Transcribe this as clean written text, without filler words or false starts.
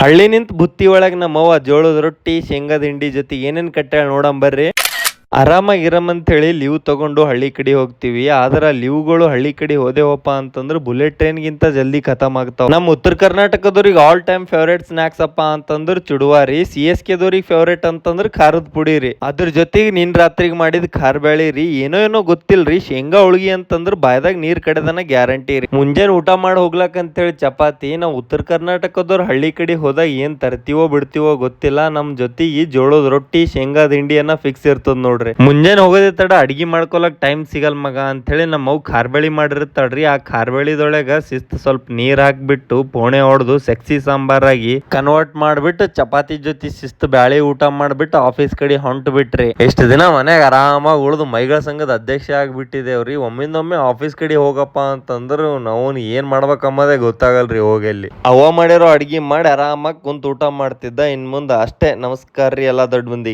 ಹಳ್ಳಿ ನಿಂತ ಬುತ್ತಿ ಒಳಗ್ ನಮ್ಮವ್ವ ಜೋಳದ ರೊಟ್ಟಿ ಶೇಂಗಾದ ಹಿಂಡಿ ಜೊತೆ ಏನೇನ್ ಕಟ್ಟಾಳ ನೋಡಂಬರ್ರಿ. ಆರಾಮಾಗಿ ಇರಮಂತ ಹೇಳಿ ಲೀವ್ ತಗೊಂಡು ಹಳ್ಳಿ ಕಡೆ ಹೋಗ್ತೀವಿ. ಆದ್ರ ಲೀವ್ಗಳು ಹಳ್ಳಿ ಕಡೆ ಹೋದೆವಪ್ಪ ಅಂತಂದ್ರೆ ಬುಲೆಟ್ ಟ್ರೈನ್ ಗಿಂತ ಜಲ್ದಿ ಖತಮ್ ಆಗ್ತಾವ. ನಮ್ಮ ಉತ್ತರ ಕರ್ನಾಟಕದವ್ರಿಗೆ ಆಲ್ ಟೈಮ್ ಫೇವ್ರೇಟ್ ಸ್ನಾಕ್ಸ್ ಅಪ್ಪ ಅಂತಂದ್ರೆ ಚುಡುವಾರಿ. CSK ದವ್ರಿಗೆ ಫೇವ್ರೇಟ್ ಅಂತಂದ್ರೆ ಖಾರದ ಪುಡಿ ರೀ. ಅದ್ರ ಜೊತೆಗೆ ನಿನ್ ರಾತ್ರಿಗೆ ಮಾಡಿದ ಖಾರ ಬ್ಯಾಳಿ ರೀ. ಏನೋ ಗೊತ್ತಿಲ್ರಿ, ಶೇಂಗಾ ಹೋಳ್ಗಿ ಅಂತಂದ್ರೆ ಬಾಯ್ದಾಗ ನೀರ್ ಕಡೆದನ ಗ್ಯಾರಂಟಿ ರೀ. ಮುಂಜಾನೆ ಊಟ ಮಾಡಿ ಹೋಗ್ಲಕ್ ಅಂತೇಳಿ ಚಪಾತಿ. ನಾವು ಉತ್ತರ ಕರ್ನಾಟಕದವ್ರು ಹಳ್ಳಿ ಕಡೆ ಹೋದಾಗ ಏನ್ ತರ್ತೀವೋ ಬಿಡ್ತೀವೋ ಗೊತ್ತಿಲ್ಲ, ನಮ್ ಜೊತೆಗೆ ಜೋಳದ ರೊಟ್ಟಿ ಶೇಂಗಾದ ಹಿಂಡಿಯನ್ನ ಫಿಕ್ಸ್ ಇರ್ತದ ನೋಡ್ರಿ. ಮುಂಜಾನೆ ಹೋಗೋದೇ ತಡ ಅಡಿಗೆ ಮಾಡ್ಕೊಳಕ್ ಟೈಮ್ ಸಿಗಲ್ ಮಗ ಅಂತ ಹೇಳಿ ನಮ್ಮ ಖಾರ್ಬೇಳಿ ಮಾಡಿರ್ತಾಳ್ರಿ. ಆ ಖಾರ್ಬೇಳಿದೊಳಗ ಶಿಸ್ತು ಸ್ವಲ್ಪ ನೀರ್ ಹಾಕ್ಬಿಟ್ಟು ಪೋಣೆ ಹೊಡೆದು ಸೆಕ್ಸಿ ಸಾಂಬಾರಾಗಿ ಕನ್ವರ್ಟ್ ಮಾಡ್ಬಿಟ್ಟು ಚಪಾತಿ ಜೊತೆ ಶಿಸ್ತು ಬ್ಯಾಳಿ ಊಟ ಮಾಡ್ಬಿಟ್ಟು ಆಫೀಸ್ ಕಡೆ ಹೊಂಟು ಬಿಟ್ರಿ. ಎಷ್ಟು ದಿನ ಮನ್ಯಾಗ ಆರಾಮಾಗಿ ಉಳಿದು ಮೈಗಳ ಸಂಘದ ಅಧ್ಯಕ್ಷ ಆಗ್ಬಿಟ್ಟಿದೇವ್ರಿ. ಒಮ್ಮಿಂದೊಮ್ಮೆ ಆಫೀಸ್ ಕಡೆ ಹೋಗಪ್ಪ ಅಂತಂದ್ರು ನಾವು ಏನ್ ಮಾಡ್ಬೇಕಮ್ಮದೇ ಗೊತ್ತಾಗಲ್ರಿ. ಹೋಗಲ್ಲಿ ಅವ್ವ ಮಾಡಿರೋ ಅಡಿಗೆ ಮಾಡಿ ಆರಾಮಾಗಿ ಕುಂತ ಊಟ ಮಾಡ್ತಿದ್ದ. ಇನ್ ಮುಂದೆ ಅಷ್ಟೇ. ನಮಸ್ಕಾರ ರೀ ಎಲ್ಲಾ ದೊಡ್ಡ ಮಂದಿ.